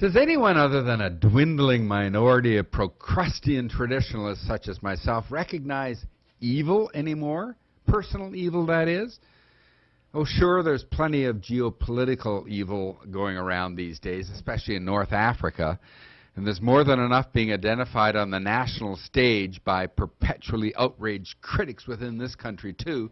Does anyone other than a dwindling minority of Procrustean traditionalists such as myself recognize evil anymore? Personal evil, that is? Oh, sure, there's plenty of geopolitical evil going around these days, especially in North Africa. And there's more than enough being identified on the national stage by perpetually outraged critics within this country, too,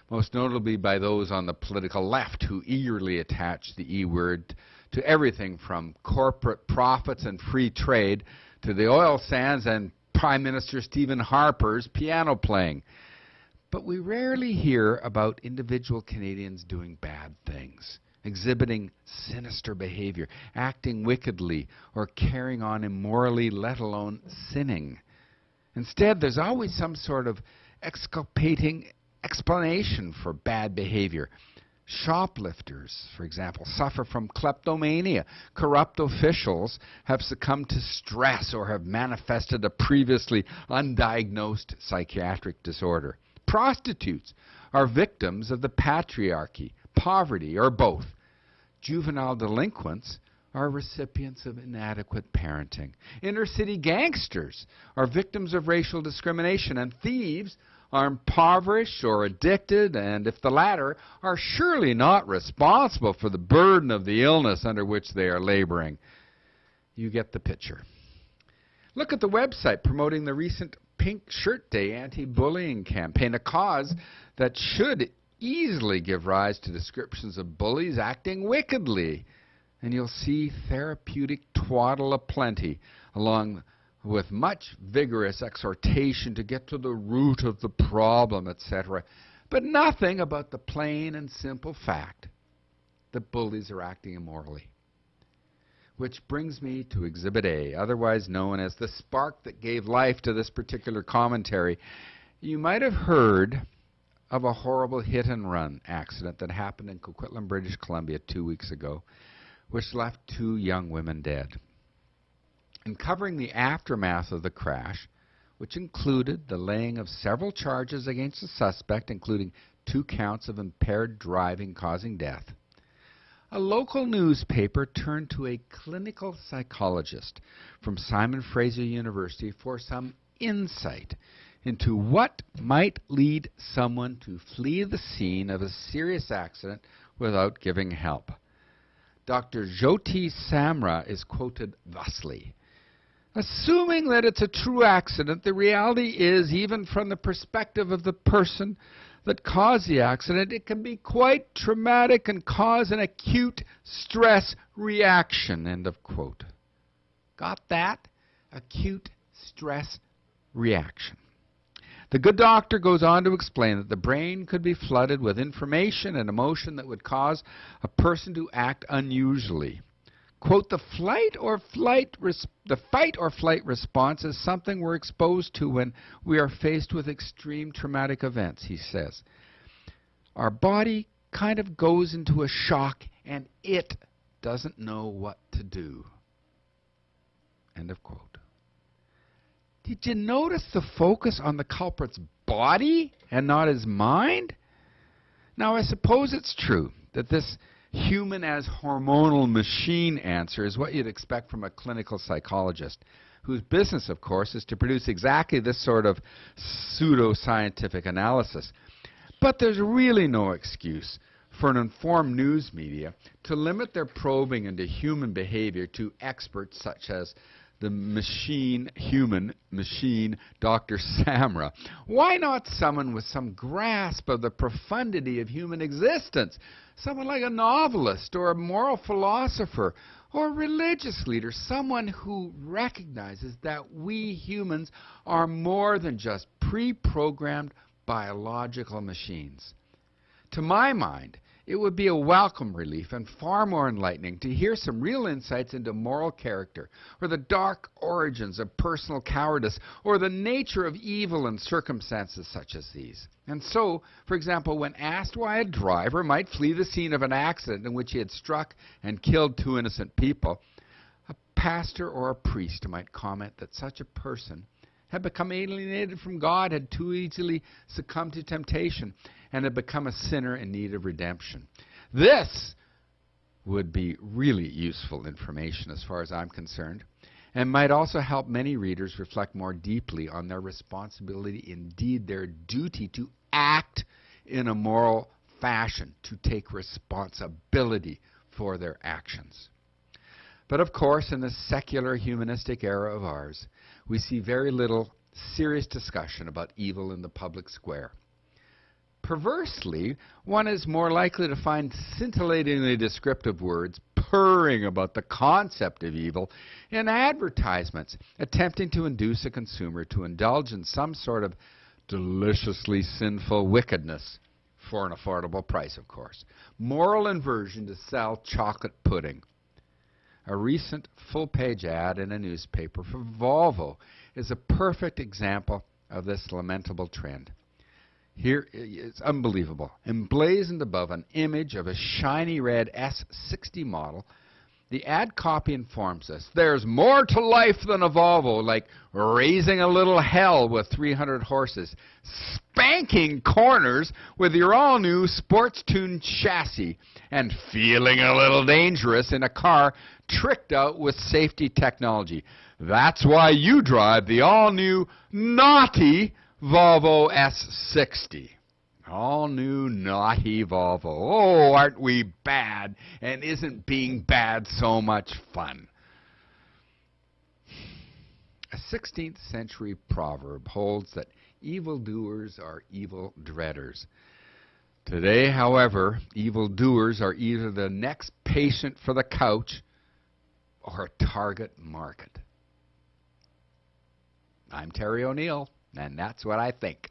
most notably by those on the political left who eagerly attach the E word to everything from corporate profits and free trade to the oil sands and Prime Minister Stephen Harper's piano playing. But we rarely hear about individual Canadians doing bad things, exhibiting sinister behaviour, acting wickedly, or carrying on immorally, let alone sinning. Instead, there's always some sort of exculpating explanation for bad behaviour. Shoplifters, for example, suffer from kleptomania. Corrupt officials have succumbed to stress or have manifested a previously undiagnosed psychiatric disorder. Prostitutes are victims of the patriarchy, poverty, or both. Juvenile delinquents are recipients of inadequate parenting. Inner-city gangsters are victims of racial discrimination, and thieves are impoverished or addicted, and if the latter, are surely not responsible for the burden of the illness under which they are laboring. You get the picture. Look at the website promoting the recent Pink Shirt Day anti-bullying campaign, a cause that should easily give rise to descriptions of bullies acting wickedly. And you'll see therapeutic twaddle aplenty, along with much vigorous exhortation to get to the root of the problem, etc. But nothing about the plain and simple fact that bullies are acting immorally. Which brings me to Exhibit A, otherwise known as the spark that gave life to this particular commentary. You might have heard of a horrible hit-and-run accident that happened in Coquitlam, British Columbia 2 weeks ago, which left 2 young women dead. In covering the aftermath of the crash, which included the laying of several charges against the suspect, including 2 counts of impaired driving causing death, a local newspaper turned to a clinical psychologist from Simon Fraser University for some insight into what might lead someone to flee the scene of a serious accident without giving help. Dr. Jyoti Samra is quoted thusly: "Assuming that it's a true accident, the reality is, even from the perspective of the person that caused the accident, it can be quite traumatic and cause an acute stress reaction." End of quote. Got that? Acute stress reaction. The good doctor goes on to explain that the brain could be flooded with information and emotion that would cause a person to act unusually. Quote, the fight or flight response is something we're exposed to when we are faced with extreme traumatic events, he says. Our body kind of goes into a shock and it doesn't know what to do. End of quote. Did you notice the focus on the culprit's body and not his mind? Now, I suppose it's true that this human as hormonal machine answer is what you'd expect from a clinical psychologist, whose business, of course, is to produce exactly this sort of pseudo-scientific analysis. But there's really no excuse for an informed news media to limit their probing into human behavior to experts such as the human machine, Dr. Samra. Why not someone with some grasp of the profundity of human existence? Someone like a novelist or a moral philosopher or a religious leader, someone who recognizes that we humans are more than just pre-programmed biological machines. To my mind, it would be a welcome relief and far more enlightening to hear some real insights into moral character, or the dark origins of personal cowardice, or the nature of evil in circumstances such as these. And so, for example, when asked why a driver might flee the scene of an accident in which he had struck and killed 2 innocent people, a pastor or a priest might comment that such a person had become alienated from God, had too easily succumbed to temptation, and had become a sinner in need of redemption. This would be really useful information as far as I'm concerned, and might also help many readers reflect more deeply on their responsibility, indeed their duty, to act in a moral fashion, to take responsibility for their actions. But of course, in the secular humanistic era of ours, we see very little serious discussion about evil in the public square. Perversely, one is more likely to find scintillatingly descriptive words purring about the concept of evil in advertisements, attempting to induce a consumer to indulge in some sort of deliciously sinful wickedness for an affordable price, of course. Moral inversion to sell chocolate pudding. A recent full-page ad in a newspaper for Volvo is a perfect example of this lamentable trend. Here, it's unbelievable. Emblazoned above an image of a shiny red S60 model, the ad copy informs us there's more to life than a Volvo, like raising a little hell with 300 horses, spanking corners with your all-new sports-tuned chassis, and feeling a little dangerous in a car tricked out with safety technology. That's why you drive the all-new, naughty Volvo S60. All new, naughty Volvo. Oh, aren't we bad? And isn't being bad so much fun? A 16th century proverb holds that evildoers are evil dreaders. Today, however, evildoers are either the next patient for the couch or a target market. I'm Terry O'Neill, and that's what I think.